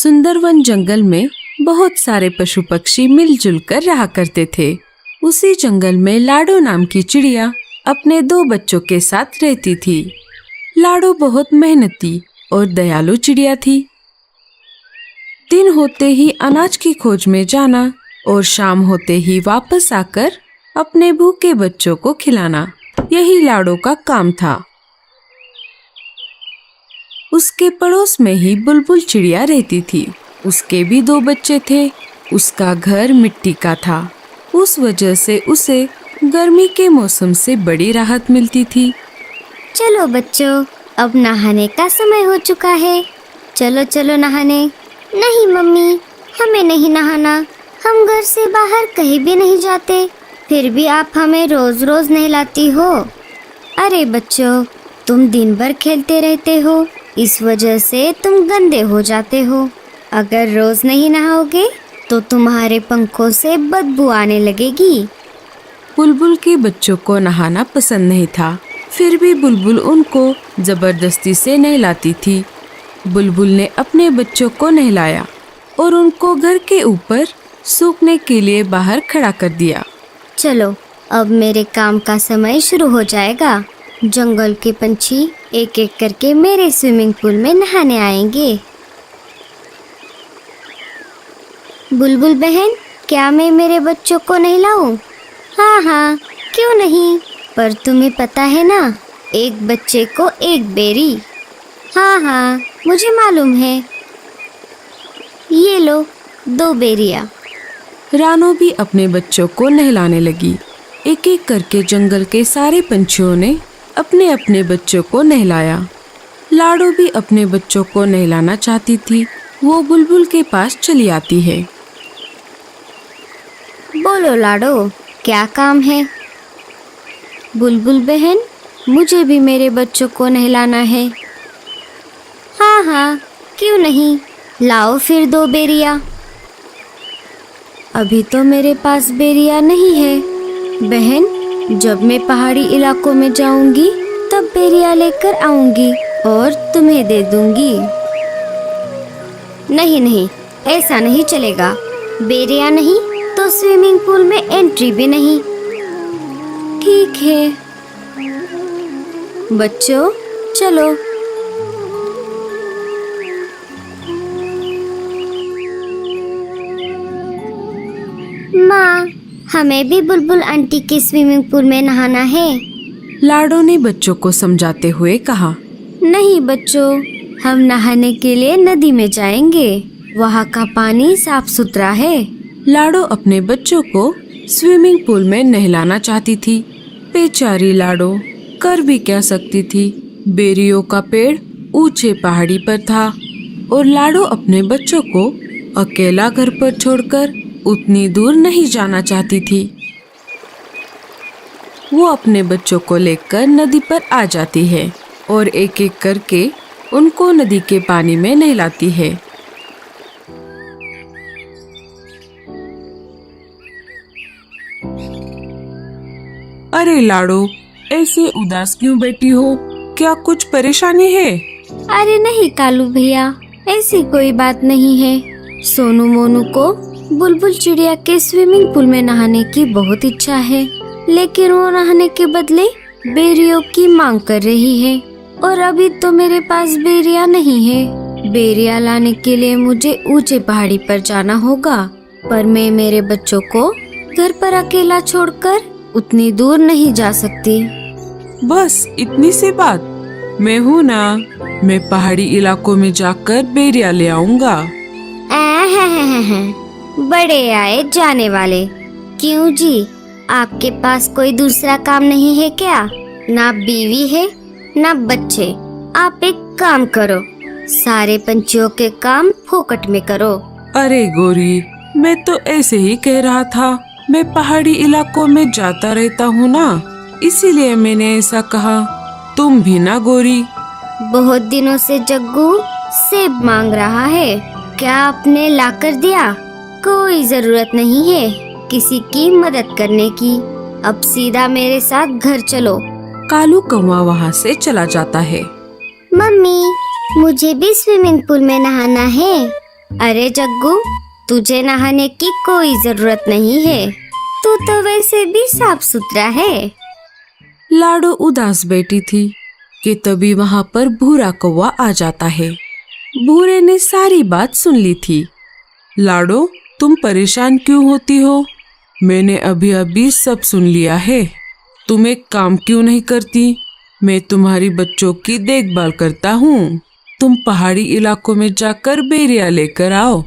सुंदरवन जंगल में बहुत सारे पशु पक्षी मिलजुल कर रहा करते थे। उसी जंगल में लाडो नाम की चिड़िया अपने 2 बच्चों के साथ रहती थी। लाडो बहुत मेहनती और दयालु चिड़िया थी। दिन होते ही अनाज की खोज में जाना और शाम होते ही वापस आकर अपने भूखे बच्चों को खिलाना, यही लाडो का काम था। उसके पड़ोस में ही बुलबुल चिड़िया रहती थी। उसके भी 2 बच्चे थे। उसका घर मिट्टी का था, उस वजह से उसे गर्मी के मौसम से बड़ी राहत मिलती थी। चलो बच्चों, अब नहाने का समय हो चुका है। चलो चलो नहाने। नहीं मम्मी, हमें नहीं नहाना। हम घर से बाहर कहीं भी नहीं जाते, फिर भी आप हमें रोज रोज नहलाती हो। अरे बच्चों, तुम दिन भर खेलते रहते हो, इस वजह से तुम गंदे हो जाते हो। अगर रोज नहीं नहाओगे तो तुम्हारे पंखों से बदबू आने लगेगी। बुलबुल के बच्चों को नहाना पसंद नहीं था, फिर भी बुलबुल उनको जबरदस्ती से नहलाती थी। बुलबुल ने अपने बच्चों को नहलाया और उनको घर के ऊपर सूखने के लिए बाहर खड़ा कर दिया। चलो, अब मेरे काम का समय शुरू हो जाएगा। जंगल के पंछी एक एक करके मेरे स्विमिंग पूल में नहाने आएंगे। बुलबुल बहन, क्या मैं मेरे बच्चों को नहलाऊं? हाँ हाँ, क्यों नहीं, पर तुम्हें पता है ना, एक बच्चे को एक बेरी। हाँ हाँ, मुझे मालूम है। ये लो 2 बेरियां। रानो भी अपने बच्चों को नहलाने लगी। एक एक करके जंगल के सारे पंछियों ने अपने अपने बच्चों को नहलाया। लाडो भी अपने बच्चों को नहलाना चाहती थी। वो बुलबुल के पास चली आती है। बोलो लाडो, क्या काम है? बुलबुल बहन, मुझे भी मेरे बच्चों को नहलाना है। हाँ हाँ, क्यों नहीं, लाओ फिर 2 बेरियां। अभी तो मेरे पास बेरिया नहीं है बहन, जब मैं पहाड़ी इलाकों में जाऊंगी तब बेरिया लेकर आऊंगी और तुम्हें दे दूंगी। नहीं नहीं, ऐसा नहीं चलेगा। बेरिया नहीं तो स्विमिंग पूल में एंट्री भी नहीं। ठीक है बच्चों, चलो। माँ, हमें भी बुलबुल आंटी के स्विमिंग पूल में नहाना है। लाडो ने बच्चों को समझाते हुए कहा। नहीं बच्चों, हम नहाने के लिए नदी में जाएंगे, वहाँ का पानी साफ सुथरा है। लाडो अपने बच्चों को स्विमिंग पूल में नहलाना चाहती थी। बेचारी लाडो कर भी क्या सकती थी। बेरियों का पेड़ ऊंचे पहाड़ी पर था और लाडो अपने बच्चों को अकेला घर पर छोड़कर उतनी दूर नहीं जाना चाहती थी। वो अपने बच्चों को लेकर नदी पर आ जाती है और एक एक करके उनको नदी के पानी में नहलाती है। अरे लाडो, ऐसे उदास क्यों बैठी हो? क्या कुछ परेशानी है? अरे नहीं कालू भैया, ऐसी कोई बात नहीं है। सोनू मोनू को बुलबुल चिड़िया के स्विमिंग पूल में नहाने की बहुत इच्छा है, लेकिन वो नहाने के बदले बेरियों की मांग कर रही है और अभी तो मेरे पास बेरिया नहीं है। बेरिया लाने के लिए मुझे ऊंचे पहाड़ी पर जाना होगा, पर मैं मेरे बच्चों को घर पर अकेला छोड़कर उतनी दूर नहीं जा सकती। बस इतनी सी बात, मैं हूँ ना, मैं पहाड़ी इलाकों में जाकर बेरिया ले आऊंगा। बड़े आए जाने वाले। क्यों जी, आपके पास कोई दूसरा काम नहीं है क्या? ना बीवी है ना बच्चे। आप एक काम करो, सारे पंछियों के काम फोकट में करो। अरे गोरी, मैं तो ऐसे ही कह रहा था। मैं पहाड़ी इलाकों में जाता रहता हूँ ना, इसीलिए मैंने ऐसा कहा। तुम भी ना गोरी। बहुत दिनों से जग्गू सेब मांग रहा है, क्या आपने लाकर दिया? कोई जरूरत नहीं है किसी की मदद करने की। अब सीधा मेरे साथ घर चलो। कालू कौवा वहाँ से चला जाता है। मम्मी, मुझे भी स्विमिंग पूल में नहाना है। अरे जग्गू, तुझे नहाने की कोई जरूरत नहीं है, तू तो वैसे भी साफ सुथरा है। लाडो उदास बैठी थी कि तभी वहाँ पर भूरा कौवा आ जाता है। भूरे ने सारी बात सुन ली थी। लाडो, तुम परेशान क्यों होती हो? मैंने अभी अभी सब सुन लिया है। तुम एक काम क्यों नहीं करती? मैं तुम्हारी बच्चों की देखभाल करता हूँ। तुम पहाड़ी इलाकों में जाकर बेरिया लेकर आओ।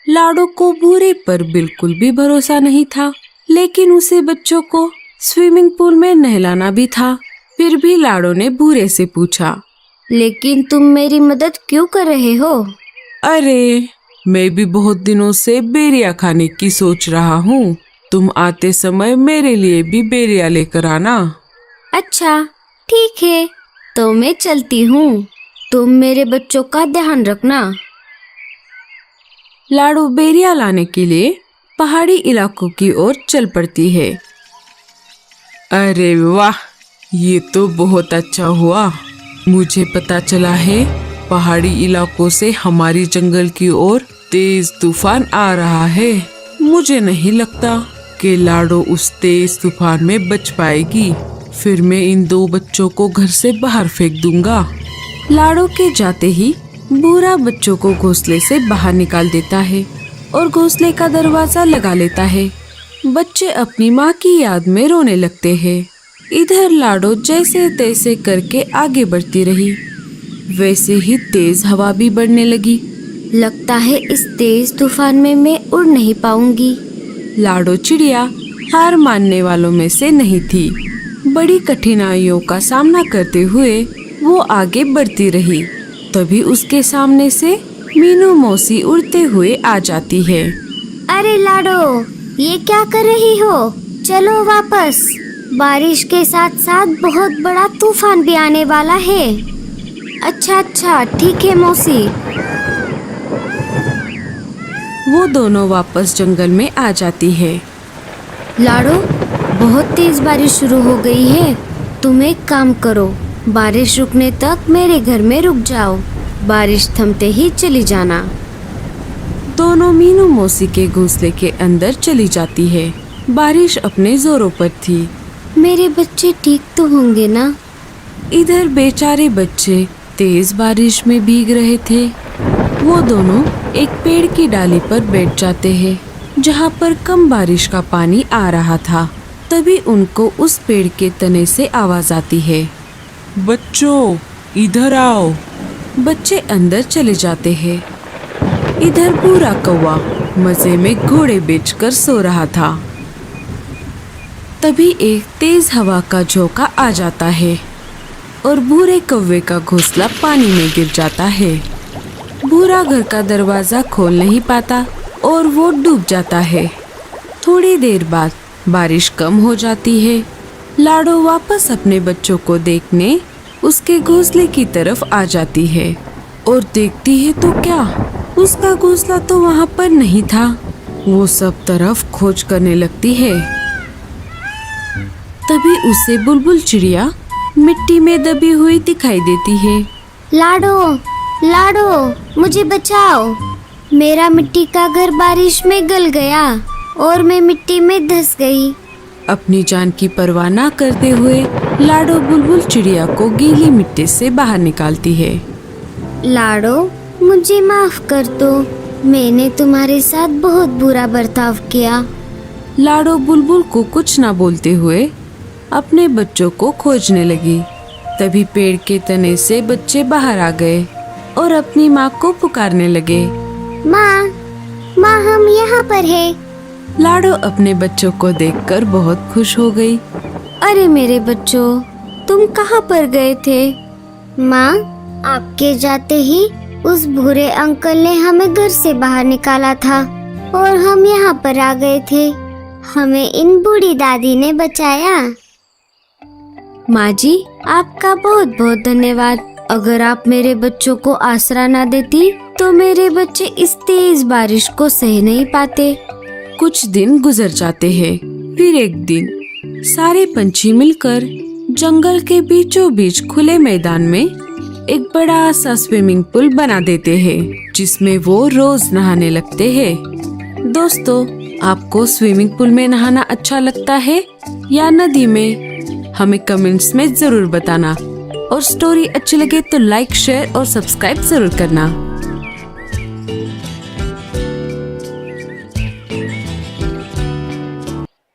लाडो को भूरे पर बिल्कुल भी भरोसा नहीं था, लेकिन उसे बच्चों को स्विमिंग पूल में नहलाना भी था। फिर भी लाडो ने भूरे से पूछा, लेकिन तुम मेरी मदद क्यों कर रहे हो? अरे, मैं भी बहुत दिनों से बेरिया खाने की सोच रहा हूँ। तुम आते समय मेरे लिए भी बेरिया लेकर आना। अच्छा, ठीक है, तो मैं चलती हूँ। तुम मेरे बच्चों का ध्यान रखना। लाडो बेरिया लाने के लिए पहाड़ी इलाकों की ओर चल पड़ती है। अरे वाह, ये तो बहुत अच्छा हुआ। मुझे पता चला है पहाड़ी इलाकों से हमारी जंगल की ओर तेज तूफान आ रहा है। मुझे नहीं लगता कि लाडो उस तेज तूफान में बच पाएगी। फिर मैं इन दो बच्चों को घर से बाहर फेंक दूंगा। लाडो के जाते ही भूरा बच्चों को घोंसले से बाहर निकाल देता है और घोंसले का दरवाजा लगा लेता है। बच्चे अपनी माँ की याद में रोने लगते हैं। इधर लाडो जैसे तैसे करके आगे बढ़ती रही। वैसे ही तेज हवा भी बढ़ने लगी। लगता है इस तेज तूफान में मैं उड़ नहीं पाऊंगी। लाडो चिड़िया हार मानने वालों में से नहीं थी। बड़ी कठिनाइयों का सामना करते हुए वो आगे बढ़ती रही। तभी उसके सामने से मीनू मौसी उड़ते हुए आ जाती है। अरे लाडो, ये क्या कर रही हो? चलो वापस। बारिश के साथ साथ बहुत बड़ा तूफान भी आने वाला है। अच्छा, ठीक है मौसी। वो दोनों वापस जंगल में आ जाती है। लाडो, बहुत तेज बारिश शुरू हो गई है। तुम एक काम करो, बारिश रुकने तक मेरे घर में रुक जाओ। बारिश थमते ही चली जाना। दोनों मीनू मौसी के घोंसले के अंदर चली जाती है। बारिश अपने जोरों पर थी। मेरे बच्चे ठीक तो होंगे ना? इधर बेचारे बच्चे तेज बारिश में भीग रहे थे। वो दोनों एक पेड़ की डाली पर बैठ जाते हैं, जहाँ पर कम बारिश का पानी आ रहा था। तभी उनको उस पेड़ के तने से आवाज आती है, बच्चों इधर आओ। बच्चे अंदर चले जाते हैं। इधर भूरा कौवा मजे में घोड़े बेचकर सो रहा था। तभी एक तेज हवा का झोंका आ जाता है और भूरे कौवे का घोंसला पानी में गिर जाता है। भूरा घर का दरवाजा खोल नहीं पाता और वो डूब जाता है। थोड़ी देर बाद बारिश कम हो जाती है। लाडो वापस अपने बच्चों को देखने उसके घोंसले की तरफ आ जाती है और देखती है तो क्या, उसका घोंसला तो वहाँ पर नहीं था। वो सब तरफ खोज करने लगती है। तभी उसे बुलबुल चिड़िया मिट्टी में दबी हुई दिखाई देती है। लाडो, मुझे बचाओ। मेरा मिट्टी का घर बारिश में गल गया और मैं मिट्टी में धंस गई। अपनी जान की परवाह न करते हुए लाडो बुलबुल चिड़िया को गीली मिट्टी से बाहर निकालती है। लाडो, मुझे माफ कर दो। मैंने तुम्हारे साथ बहुत बुरा बर्ताव किया। लाडो बुलबुल को कुछ न बोलते हुए अपने बच्चों को खोजने लगी। तभी पेड़ के तने से बच्चे बाहर आ गए और अपनी माँ को पुकारने लगे, माँ, हम यहाँ पर हैं। लाडो अपने बच्चों को देखकर बहुत खुश हो गई। अरे मेरे बच्चों, तुम कहाँ पर गए थे? माँ, आपके जाते ही उस भूरे अंकल ने हमें घर से बाहर निकाला था और हम यहाँ पर आ गए थे। हमें इन बूढ़ी दादी ने बचाया। माँ जी, आपका बहुत बहुत धन्यवाद। अगर आप मेरे बच्चों को आसरा ना देती तो मेरे बच्चे इस तेज बारिश को सह नहीं पाते। कुछ दिन गुजर जाते हैं। फिर एक दिन सारे पंछी मिलकर जंगल के बीचों बीच खुले मैदान में एक बड़ा सा स्विमिंग पूल बना देते हैं जिसमें वो रोज नहाने लगते हैं। दोस्तों, आपको स्विमिंग पूल में नहाना अच्छा लगता है या नदी में? हमें कमेंट्स में जरूर बताना। और स्टोरी अच्छी लगे तो लाइक, शेयर और सब्सक्राइब जरूर करना।